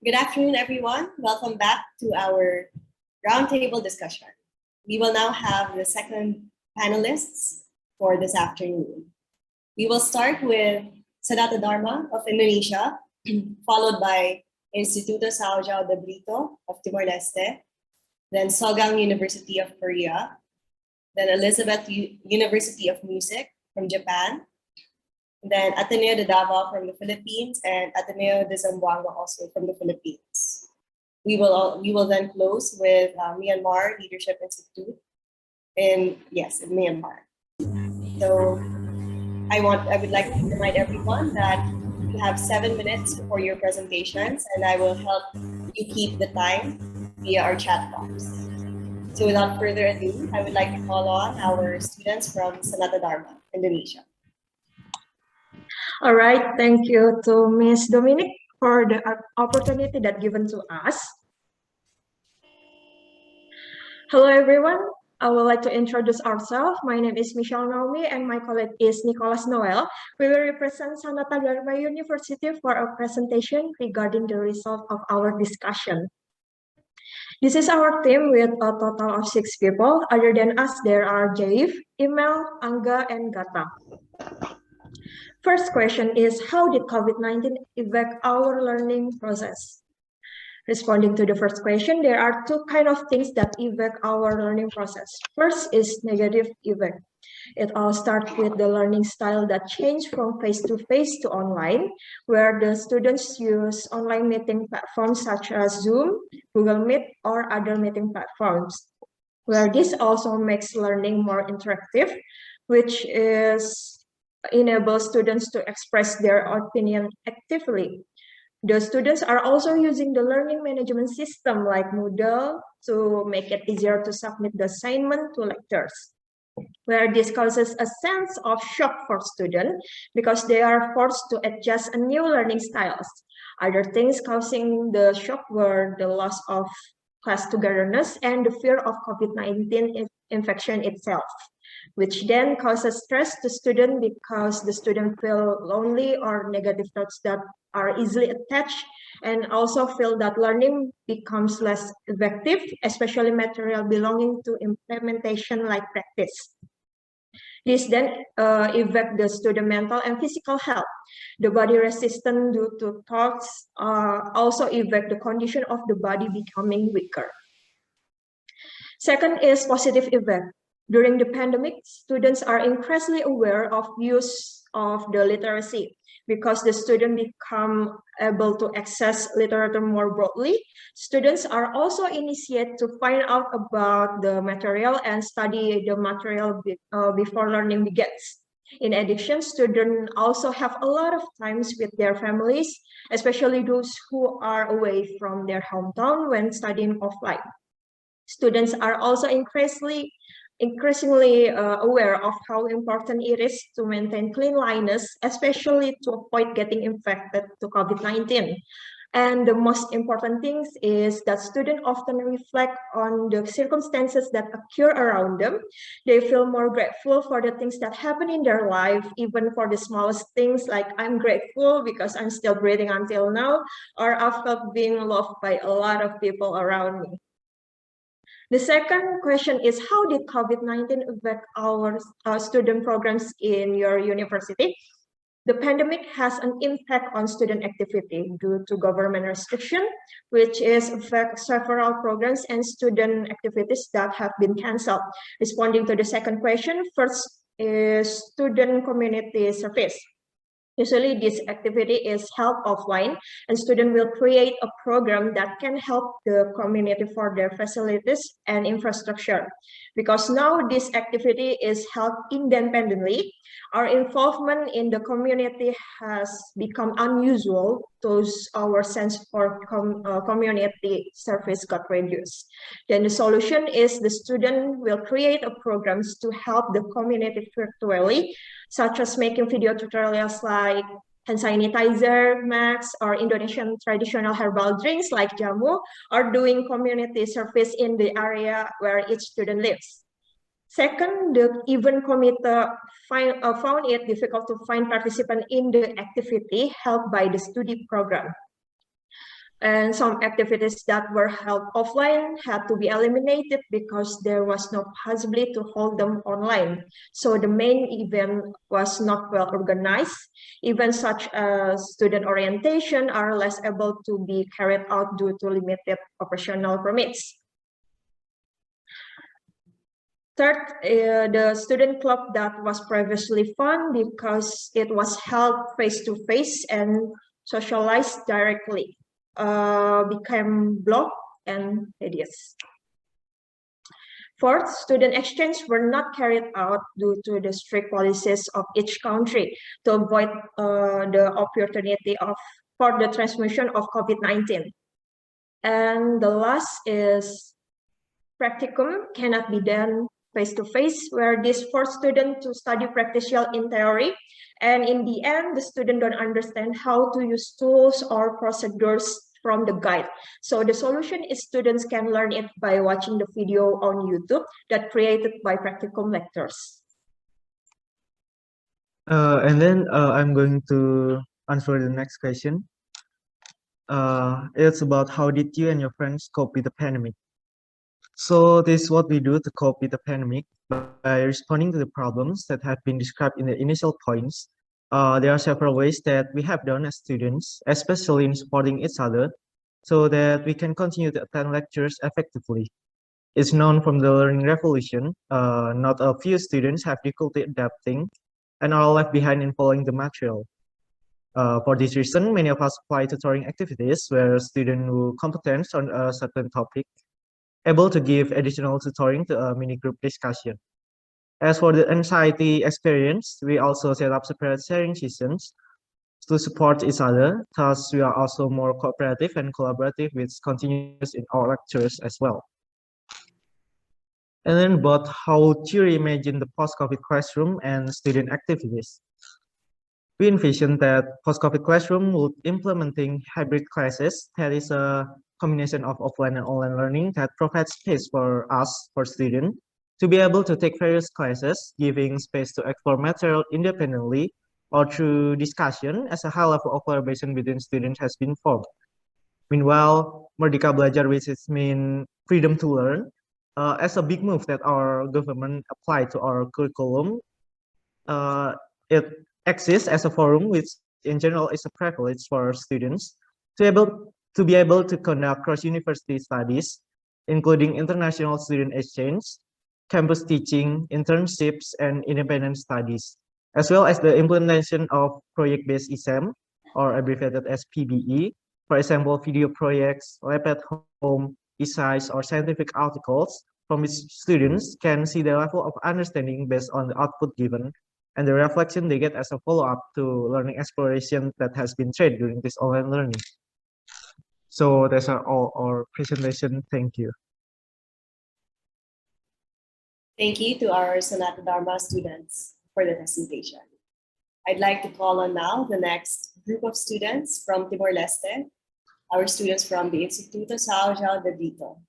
Good afternoon, everyone. Welcome back to our roundtable discussion. We will now have the second panelists for this afternoon. We will start with Sanata Dharma of Indonesia, followed by Instituto Sao Joao de Brito of Timor-Leste, then Sogang University of Korea, then Elizabeth University of Music from Japan, then Ateneo de Davao from the Philippines, and Ateneo de Zamboanga also from the Philippines. We will then close with Myanmar Leadership Institute in Myanmar. So I would like to remind everyone that you have 7 minutes for your presentations, and I will help you keep the time via our chat box. So without further ado, I would like to call on our students from Sanata Dharma, Indonesia. All right, thank you to Ms. Dominic for the opportunity that given to us. Hello, everyone. I would like to introduce ourselves. My name is Michelle Naomi, and my colleague is Nicholas Noel. We will represent Sanata Dharma University for a presentation regarding the result of our discussion. This is our team with a total of 6 people. Other than us, there are Jaif, Imel, Angga, and Gata. First question is, how did COVID-19 affect our learning process? Responding to the first question, there are 2 kinds of things that affect our learning process. First is negative effect. It all starts with the learning style that changed from face-to-face to online, where the students use online meeting platforms such as Zoom, Google Meet, or other meeting platforms, where this also makes learning more interactive, which enables students to express their opinion actively. The students are also using the learning management system like Moodle to make it easier to submit the assignment to lectures, where this causes a sense of shock for students because they are forced to adjust a new learning styles. Other things causing the shock were the loss of class togetherness and the fear of COVID-19 infection itself, which then causes stress to students because the students feel lonely or negative thoughts that are easily attached, and also feel that learning becomes less effective, especially material belonging to implementation like practice. This then affects the student mental and physical health. The body resistance due to thoughts also affect the condition of the body becoming weaker. Second is positive effect. During the pandemic, students are increasingly aware of use of the literacy because the student become able to access literature more broadly. Students are also initiated to find out about the material and study the material before learning begins. In addition, students also have a lot of times with their families, especially those who are away from their hometown when studying offline. Students are also increasingly aware of how important it is to maintain cleanliness, especially to avoid getting infected to COVID-19. And the most important thing is that students often reflect on the circumstances that occur around them. They feel more grateful for the things that happen in their life, even for the smallest things like I'm grateful because I'm still breathing until now, or I felt being loved by a lot of people around me. The second question is, how did COVID-19 affect our student programs in your university? The pandemic has an impact on student activity due to government restriction, which is affect several programs and student activities that have been canceled. Responding to the second question, first is student community service. Usually this activity is held offline, and students will create a program that can help the community for their facilities and infrastructure. Because now this activity is held independently, our involvement in the community has become unusual, thus our sense for community service got reduced. Then the solution is the student will create a programs to help the community virtually, such as making video tutorials like hand sanitizer, masks, or Indonesian traditional herbal drinks like jamu, or doing community service in the area where each student lives. Second, the event committee found it difficult to find participants in the activity held by the study program. And some activities that were held offline had to be eliminated because there was no possibility to hold them online. So the main event was not well organized. Events such as student orientation are less able to be carried out due to limited operational permits. Third, the student club that was previously fun because it was held face-to-face and socialized directly, became blocked and tedious. Fourth, student exchange were not carried out due to the strict policies of each country to avoid the opportunity for the transmission of COVID-19. And the last is practicum cannot be done face-to-face, where this forced students to study practical in theory. And in the end, the student don't understand how to use tools or procedures from the guide. So the solution is students can learn it by watching the video on YouTube that created by practicum lectures. And then I'm going to answer the next question. It's about how did you and your friends cope with the pandemic? So this is what we do to cope with the pandemic by responding to the problems that have been described in the initial points. There are several ways that we have done as students, especially in supporting each other, so that we can continue to attend lectures effectively. It's known from the learning revolution, not a few students have difficulty adapting and are left behind in following the material. For this reason, many of us apply tutoring activities where students who competence on a certain topic able to give additional tutoring to a mini group discussion. As for the anxiety experience, we also set up separate sharing sessions to support each other. Thus, we are also more cooperative and collaborative, which continues in our lectures as well. And then about how to reimagine the post-COVID classroom and student activities. We envision that post-COVID classroom would implementing hybrid classes, that is a combination of offline and online learning that provides space for us, for students, to be able to take various classes, giving space to explore material independently or through discussion as a high level of collaboration between students has been formed. Meanwhile, Merdeka Belajar, which is mean freedom to learn, as a big move that our government applied to our curriculum, uh, it exists as a forum, which in general is a privilege for students to be able to conduct cross-university studies, including international student exchange, campus teaching, internships, and independent studies, as well as the implementation of project-based exam, or abbreviated as PBE, for example, video projects, lab at home, essays, or scientific articles, from which students can see the level of understanding based on the output given and the reflection they get as a follow-up to learning exploration that has been trained during this online learning. So that's all our presentation. Thank you. Thank you to our Sonata Dharma students for the presentation. I'd like to call on now the next group of students from Timor-Leste, our students from the Instituto São João de Dito.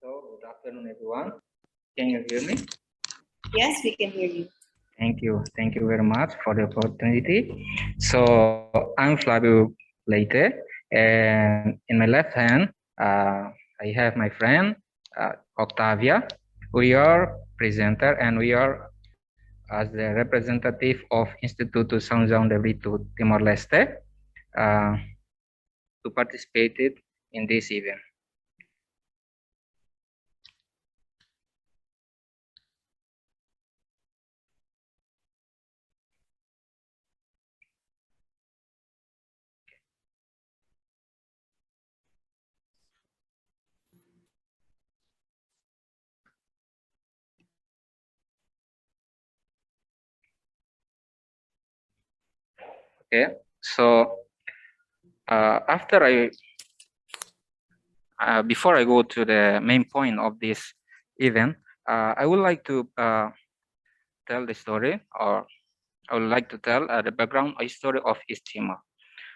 So, good afternoon, everyone. Can you hear me? Yes, we can hear you. Thank you. Thank you very much for the opportunity. So, I'm Flavio Leite, and in my left hand, I have my friend Octavia. We are presenter, and we are as the representative of Instituto São João de Brito, Timor-Leste, to participate in this event. Okay, so before I go to the main point of this event, I would like to tell the story, or I would like to tell the background story of East Timor.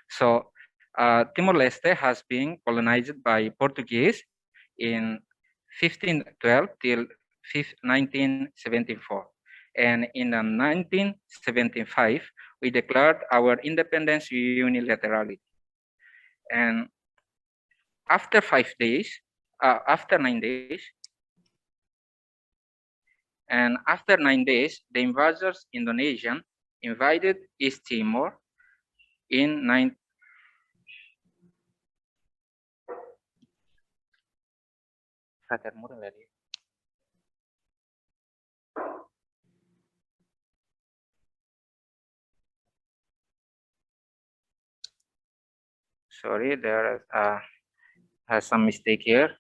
So Timor-Leste has been colonized by Portuguese in 1512 till 1974. And in 1975, we declared our independence unilaterally. And after 5 days, after 9 days, and after 9 days, the invaders Indonesian invaded East Timor in 9. Sorry, there has some mistake here.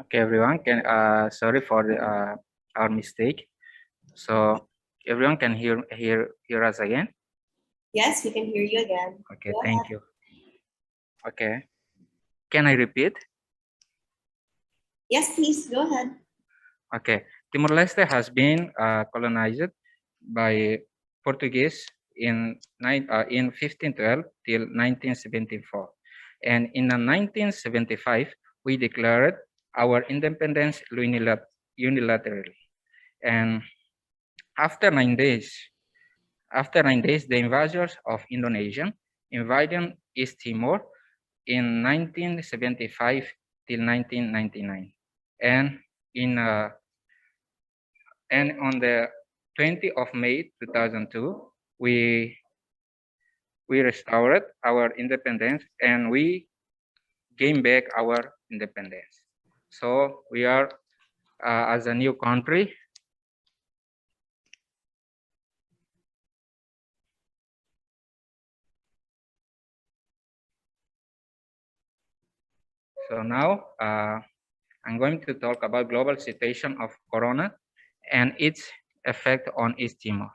Okay, everyone, can sorry for the, our mistake. So everyone can hear us again. Yes, we can hear you again. Okay, Go thank ahead. you. Okay, can I repeat? Yes, please, go ahead. Okay, Timor-Leste has been colonized by Portuguese in 1512 till 1974, and in 1975 we declared our independence unilaterally. And after 9 days, the invaders of Indonesia invaded East Timor in 1975 till 1999, and in and on the 20th of May 2002, we restored our independence and we gained back our independence. So we are as a new country. So now I'm going to talk about global situation of Corona and its effect on East Timor.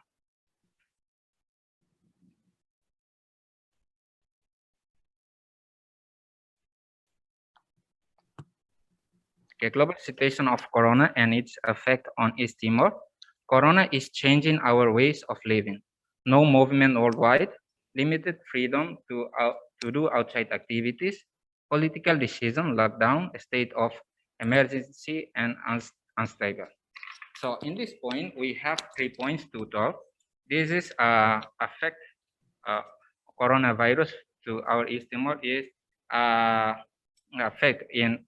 Okay, global situation of Corona and its effect on East Timor. Corona is changing our ways of living. No movement worldwide, limited freedom to do outside activities, political decision, lockdown, a state of emergency, and unstable. So in this point, we have 3 points to talk. This is affect coronavirus to our East Timor is affect in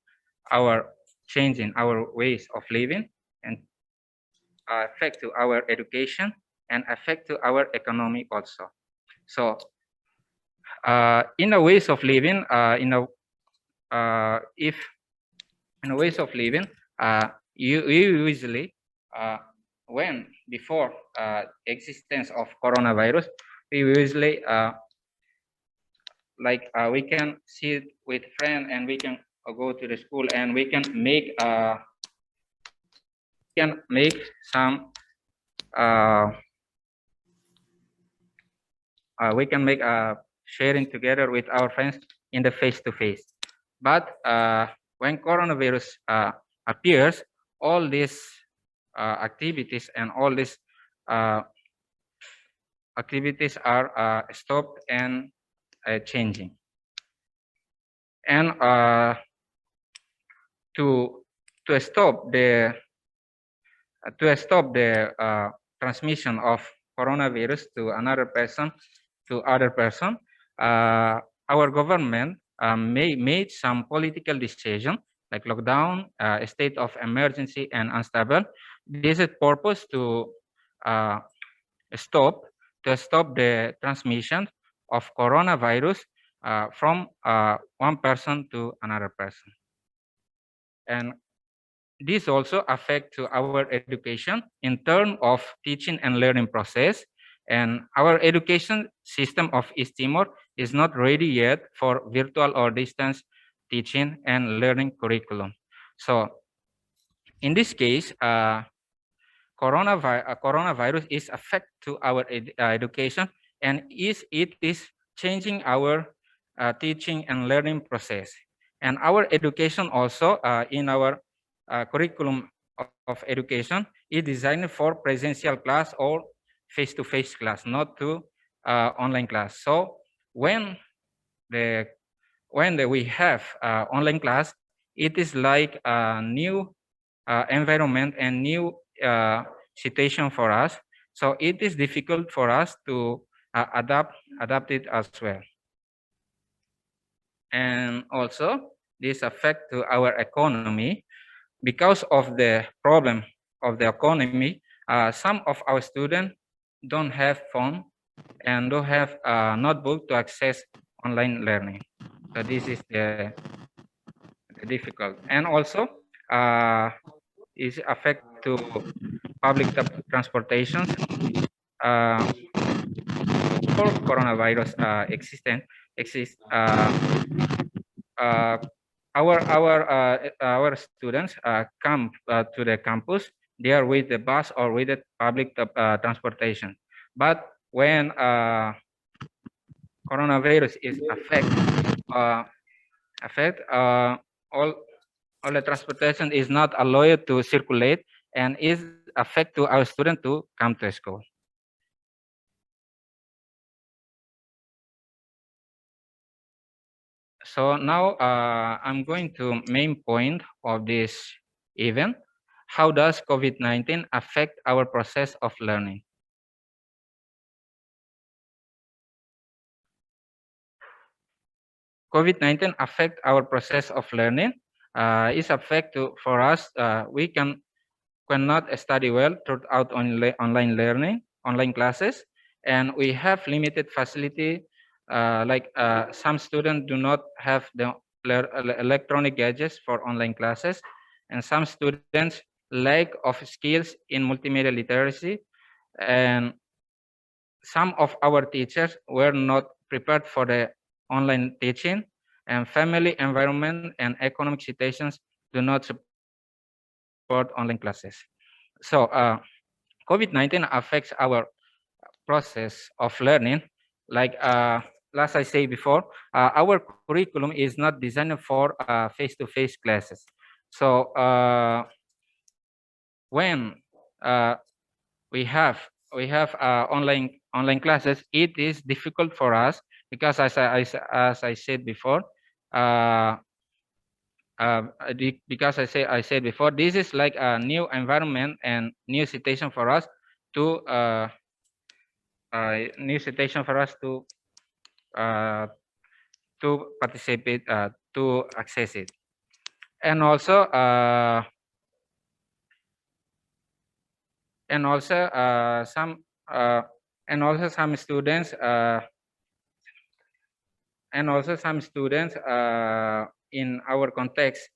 our changing our ways of living and affect to our education and affect to our economy also. So in a ways of living, if in a ways of living, you usually when before existence of coronavirus, we usually we can sit with friends and we can go to the school and we can make some we can make sharing together with our friends in the face-to-face. But when coronavirus appears, all these activities and all these activities are stopped and changing. And to stop the transmission of coronavirus to another person, to other person, our government made some political decision like lockdown, a state of emergency and unstable. This is purpose to stop the transmission of coronavirus from one person to another person. And this also affect to our education in terms of teaching and learning process. And our education system of East Timor is not ready yet for virtual or distance teaching and learning curriculum. So in this case, coronavirus is affect to our education, and it is changing our teaching and learning process. And our education also in our curriculum of education is designed for presential class or face-to-face class, not to online class. So when we have online class, it is like a new environment and new situation for us. So it is difficult for us to adapt it as well. And also this affect to our economy because of the problem of the economy. Some of our students don't have phone and don't have a notebook to access online learning. So this is the difficult. And also is affect to public transportations for coronavirus exists. Our students come to the campus. They are with the bus or with the public transportation. But when coronavirus is affect all the transportation is not allowed to circulate and is affect to our student to come to school. So now I'm going to main point of this event. How does COVID-19 affect our process of learning? COVID-19 affect our process of learning. Is affect to, for us, we cannot study well throughout online learning, online classes, and we have limited facility. Some students do not have the electronic gadgets for online classes, and some students lack of skills in multimedia literacy, and some of our teachers were not prepared for the online teaching, and family environment and economic situations do not support online classes. So COVID-19 affects our process of learning. Like last I say before, our curriculum is not designed for face-to-face classes. So when we have online classes, it is difficult for us because as I said before, because I said before, this is like a new environment and new situation for us to participate, to access it. And also some students and also some students in our context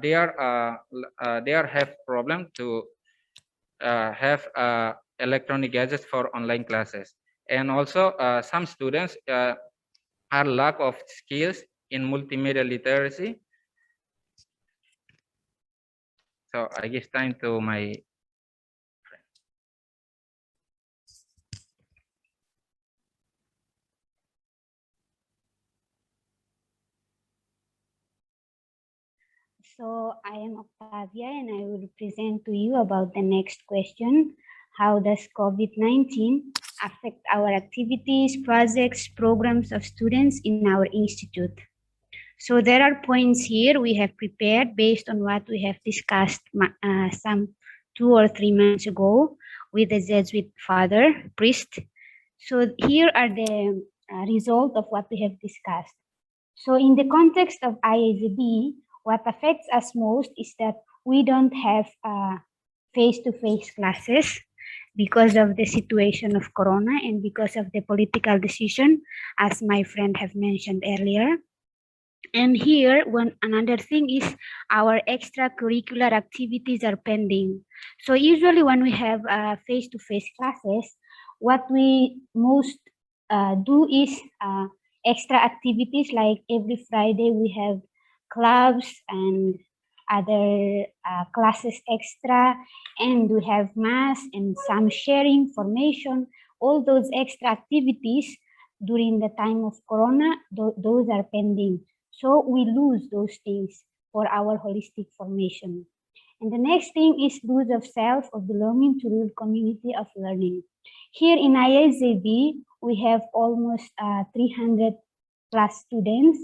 they are have problem to have electronic gadgets for online classes, and also some students are lack of skills in multimedia literacy. So I give time to my So I am Octavia and I will present to you about the next question. How does COVID-19 affect our activities, projects, programs of students in our institute? So there are points here we have prepared based on what we have discussed some 2 or 3 months ago with the Jesuit father, priest. So here are the result of what we have discussed. So in the context of IAZB, what affects us most is that we don't have face-to-face classes because of the situation of Corona and because of the political decision, as my friend have mentioned earlier. And here, another thing is our extracurricular activities are pending. So usually when we have face-to-face classes, what we most do is extra activities, like every Friday we have clubs and other classes extra, and we have mass and some sharing, formation, all those extra activities during the time of Corona, those are pending. So we lose those things for our holistic formation. And the next thing is lose of self of belonging to real community of learning. Here in IAZB, we have almost 300 plus students.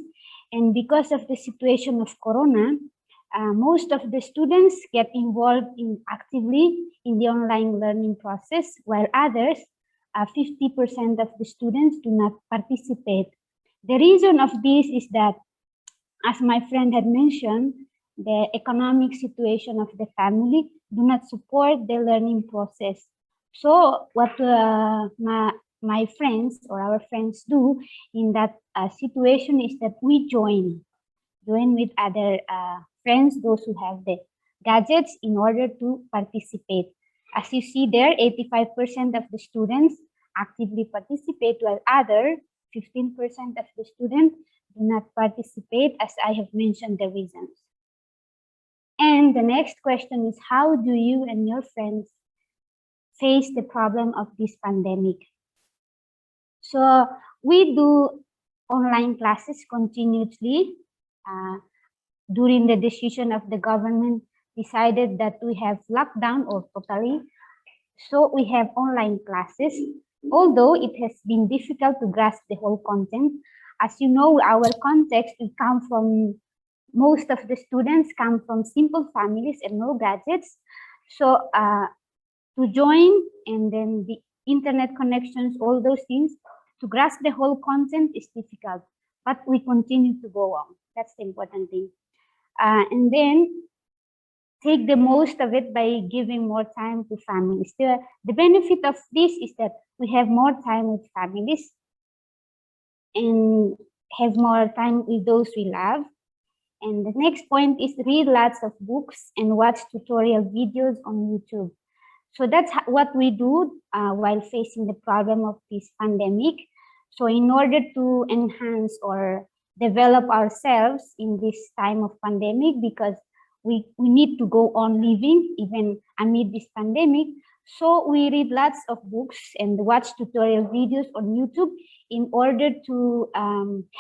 And because of the situation of Corona, most of the students get involved actively in the online learning process, while others, 50% of the students do not participate. The reason of this is that, as my friend had mentioned, the economic situation of the family do not support the learning process. So what my friends or our friends do in that situation is that we join with other friends, those who have the gadgets, in order to participate. As you see there, 85% of the students actively participate, while other 15% of the students do not participate, as I have mentioned the reasons. And the next question is, how do you and your friends face the problem of this pandemic? So we do online classes continuously. During the decision of the government decided that we have lockdown or totally. So we have online classes, although it has been difficult to grasp the whole content. As you know, our context, most of the students come from simple families and no gadgets. So to join, and then the internet connections, all those things, to grasp the whole content is difficult, but we continue to go on. That's the important thing. And then take the most of it by giving more time to families. The benefit of this is that we have more time with families and have more time with those we love. And the next point is read lots of books and watch tutorial videos on YouTube. So that's what we do while facing the problem of this pandemic. So in order to enhance or develop ourselves in this time of pandemic, because we need to go on living even amid this pandemic. So we read lots of books and watch tutorial videos on YouTube in order to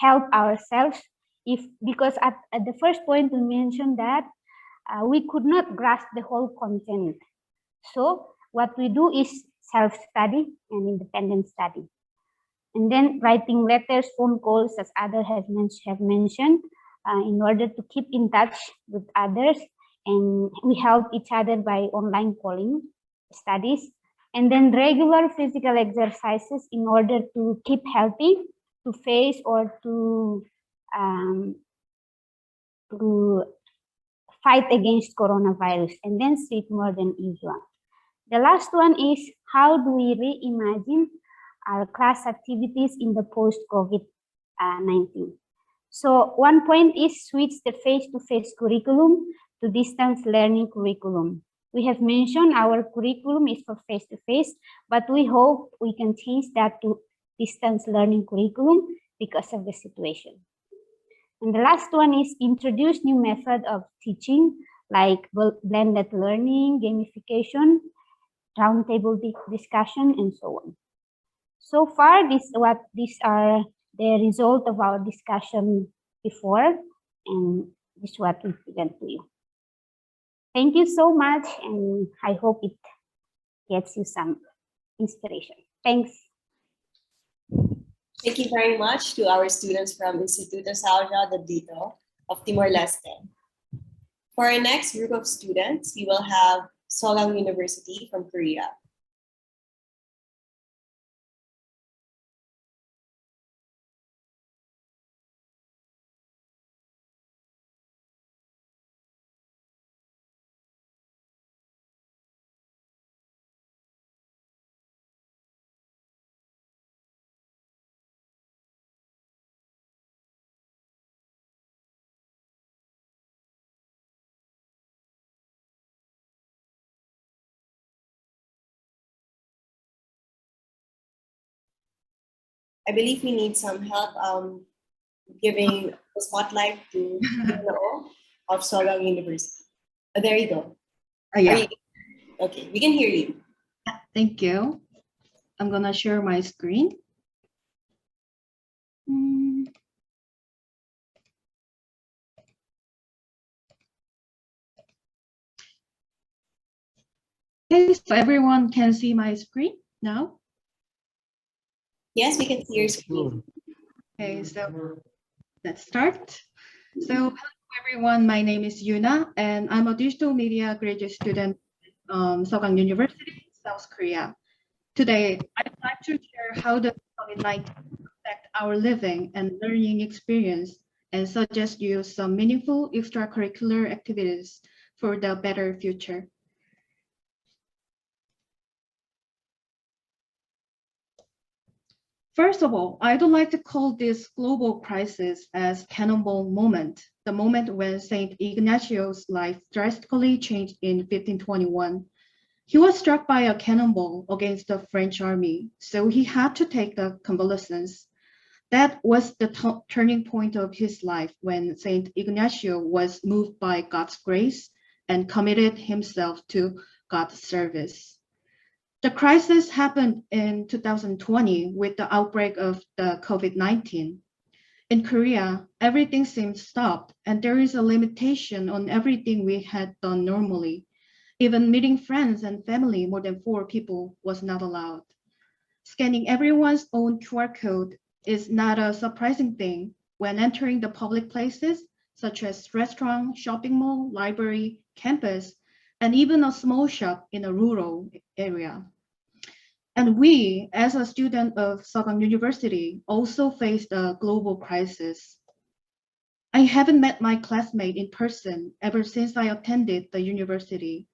help ourselves. Because at the first point we mentioned that we could not grasp the whole content. So what we do is self-study and independent study. And then writing letters, phone calls, as others have mentioned, in order to keep in touch with others. And we help each other by online calling studies. And then regular physical exercises in order to keep healthy, to face or to fight against coronavirus, and then sleep more than usual. The last one is, how do we reimagine our class activities in the post-COVID 19. So one point is switch the face-to-face curriculum to distance learning curriculum. We have mentioned our curriculum is for face-to-face, but we hope we can change that to distance learning curriculum because of the situation. And the last one is introduce new method of teaching like blended learning, gamification, roundtable discussion, and so on. So far, these are the result of our discussion before, and this is what we present to you. Thank you so much, and I hope it gets you some inspiration. Thanks. Thank you very much to our students from Instituto Salja de Dito of Timor-Leste. For our next group of students, we will have Sogang University from Korea. I believe we need some help giving the spotlight to Noo of Sogang University. Oh, there you go. Yeah, Okay, we can hear you. thank you. I'm gonna share my screen. Okay, so everyone can see my screen now. Yes, we can see your screen. Okay, so let's start. So hello everyone, my name is Yuna, and I'm a digital media graduate student at Sogang University, South Korea. Today, I'd like to share how the COVID-19 affect our living and learning experience and suggest you some meaningful extracurricular activities for the better future. First of all, I would like to call this global crisis as cannonball moment, the moment when Saint Ignatio's life drastically changed in 1521. He was struck by a cannonball against the French army, so he had to take the convalescence. That was the turning point of his life when Saint Ignacio was moved by God's grace and committed himself to God's service. The crisis happened in 2020 with the outbreak of the COVID-19. In Korea, everything seemed stopped, and there is a limitation on everything we had done normally. Even meeting friends and family more than 4 people was not allowed. Scanning everyone's own QR code is not a surprising thing when entering the public places, such as restaurant, shopping mall, library, campus, and even a small shop in a rural area. And we, as a student of Sogang University, also faced a global crisis. I haven't met my classmate in person ever since I attended the university.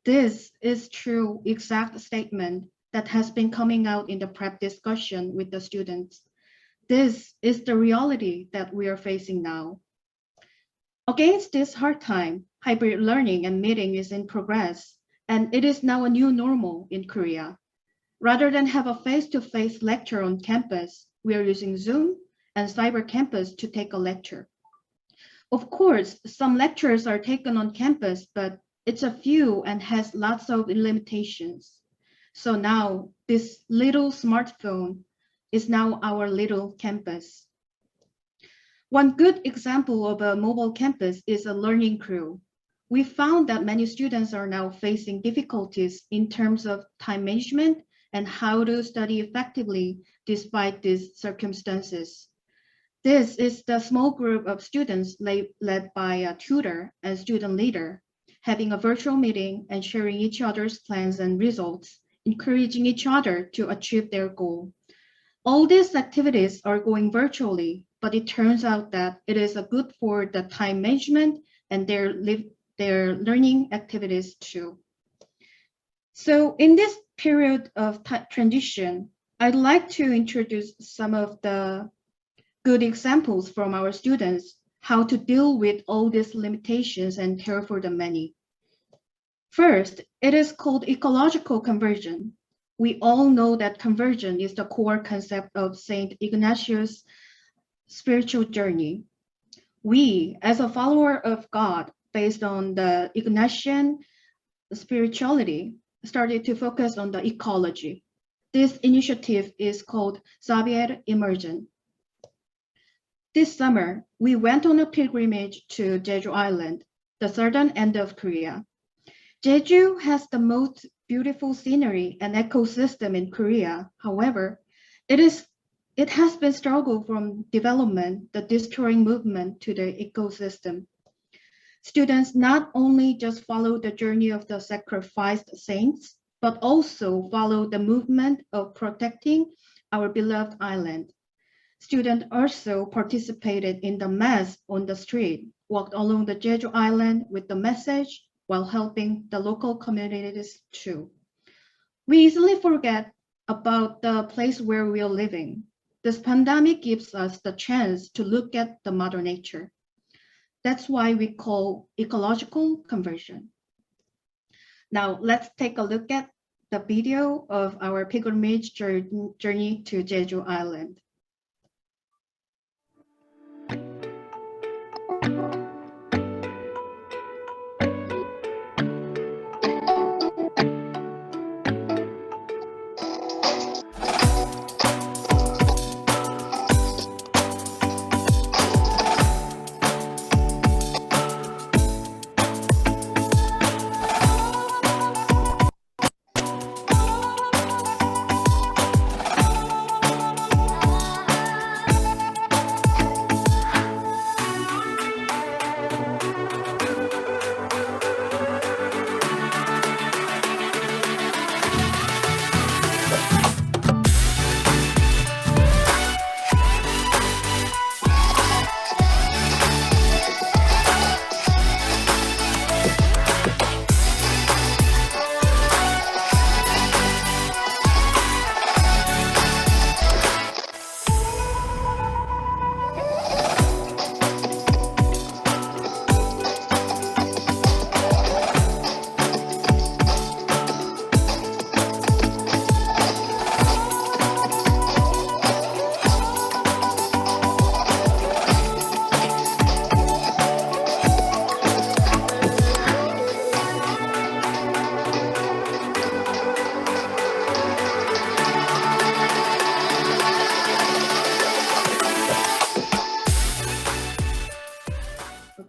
This is true exact statement that has been coming out in the prep discussion with the students. This is the reality that we are facing now. Against this hard time, hybrid learning and meeting is in progress, and it is now a new normal in Korea. Rather than have a face-to-face lecture on campus, we are using Zoom and Cyber Campus to take a lecture. Of course, some lectures are taken on campus, but it's a few and has lots of limitations. So now this little smartphone is now our little campus. One good example of a mobile campus is a learning crew. We found that many students are now facing difficulties in terms of time management and how to study effectively despite these circumstances. This is the small group of students led by a tutor and student leader, having a virtual meeting and sharing each other's plans and results, encouraging each other to achieve their goal. All these activities are going virtually, but it turns out that it is good for the time management and their learning activities too. So in this period of transition, I'd like to introduce some of the good examples from our students how to deal with all these limitations and care for the many. First, it is called ecological conversion. We all know that conversion is the core concept of Saint Ignatius' spiritual journey. We, as a follower of God, based on the Ignatian spirituality, started to focus on the ecology. This initiative is called Xavier Immersion. This summer, we went on a pilgrimage to Jeju Island, the southern end of Korea. Jeju has the most beautiful scenery and ecosystem in Korea. However, it has been struggled from development, the destroying movement to the ecosystem. Students not only just follow the journey of the sacrificed saints, but also follow the movement of protecting our beloved island. Students also participated in the mass on the street, walked along the Jeju Island with the message while helping the local communities too. We easily forget about the place where we are living. This pandemic gives us the chance to look at the Mother Nature. That's why we call ecological conversion. Now let's take a look at the video of our pilgrimage journey to Jeju Island.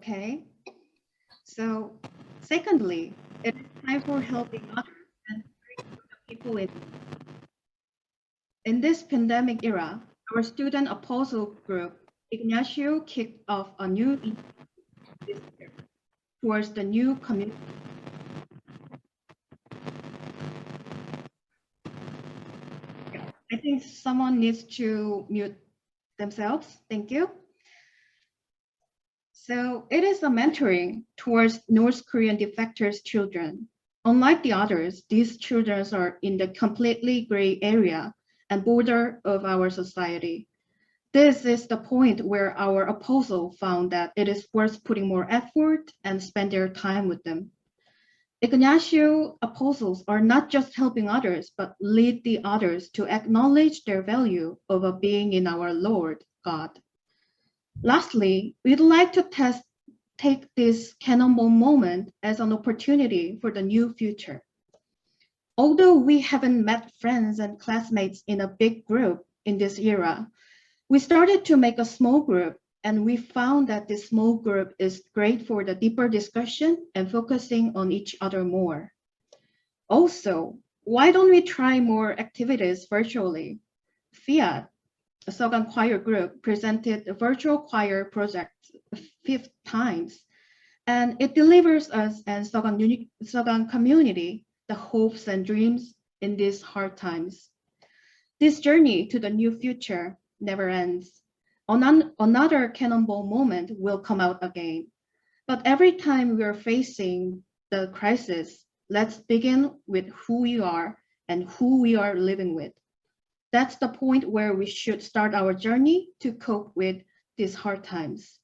Okay, so secondly, it is time for helping others and caring for the people in this pandemic era. Our student apostle group, Ignacio, kicked off a new initiative this year towards the new community. I think someone needs to mute themselves. Thank you. So it is a mentoring towards North Korean defectors' children. Unlike the others, these children are in the completely gray area and border of our society. This is the point where our apostle found that it is worth putting more effort and spend their time with them. Ignacio apostles are not just helping others, but lead the others to acknowledge their value of a being in our Lord God. Lastly, we'd like to take this cannonball moment as an opportunity for the new future. Although we haven't met friends and classmates in a big group in this era, we started to make a small group, and we found that this small group is great for the deeper discussion and focusing on each other more. Also, why don't we try more activities virtually? Fiat, a Sogan choir group, presented the virtual choir project 5 times, and it delivers us and Sogan community the hopes and dreams in these hard times. This journey to the new future never ends. Another cannonball moment will come out again. But every time we are facing the crisis, let's begin with who we are and who we are living with. That's the point where we should start our journey to cope with these hard times.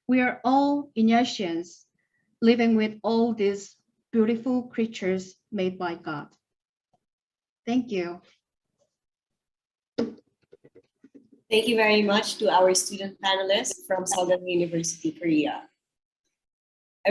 We are all Ignatians, living with all these beautiful creatures made by God. Thank you. Thank you very much to our student panelists from Southern University, Korea.